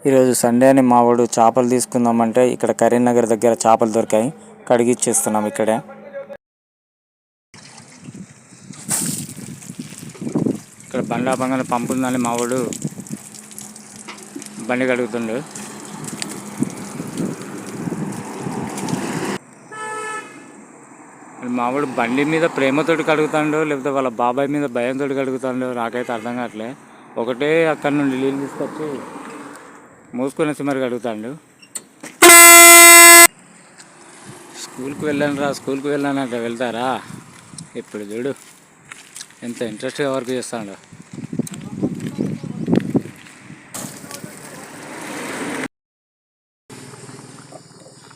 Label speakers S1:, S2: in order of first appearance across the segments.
S1: ఈరోజు సండే అని మా వాడు చేపలు తీసుకుందామంటే ఇక్కడ కరీంనగర్ దగ్గర చేపలు దొరికాయి, కడిగిచ్చేస్తున్నాం ఇక్కడే. ఇక్కడ బండ్ల బంగాళ పంపు ఉందని మా వాడు బండి కడుగుతుండు. మా వాడు బండి మీద ప్రేమతోటి కడుగుతాడు, లేకపోతే వాళ్ళ బాబాయ్ మీద భయంతో కడుగుతాడు, నాకైతే అర్థం కావట్లే. ఒకటే అక్కడి నుండి నీళ్ళు తీసుకొచ్చి మూసుకొని వచ్చి మరి కడుగుతాడు. స్కూల్కి వెళ్ళాను అంటే వెళ్తారా? ఇప్పుడు చూడు ఎంత ఇంట్రెస్ట్గా వర్క్ చేస్తాడు.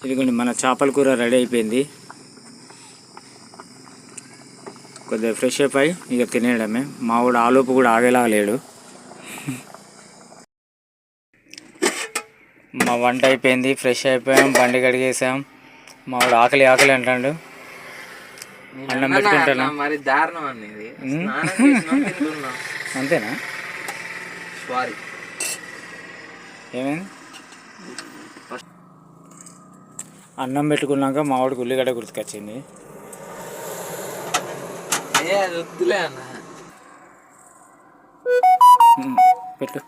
S1: ఇదిగోండి మన చేపల కూర రెడీ అయిపోయింది. కొద్దిగా ఫ్రెష్ అప్ అయి ఇక తినేయడమే. మా వాడు ఆలోపు కూడా ఆగేలా లేడు. మా వంట అయిపోయింది, ఫ్రెష్ అయిపోయాం, బండి కడిగేసాం. మా వాడు ఆకలి అంటాడు. అన్నం పెట్టుకుంటాను.
S2: మరి దారుణం అనేది
S1: అంతేనా?
S2: సారీ,
S1: ఏమైంది? అన్నం పెట్టుకున్నాక మా వాడికి ఉల్లిగడ్డ గుర్తుకొచ్చింది.
S2: వద్దులే అన్న,
S1: పెట్టు.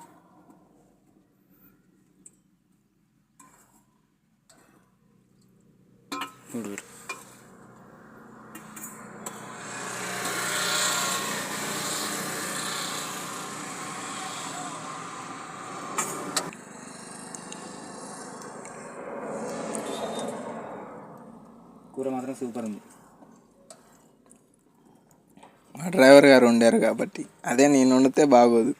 S1: కూర మాత్రం సూపర్ ఉంది.
S2: మా డ్రైవర్ గారు వండారు కాబట్టి, అదే నేను వండితే బాగోదు.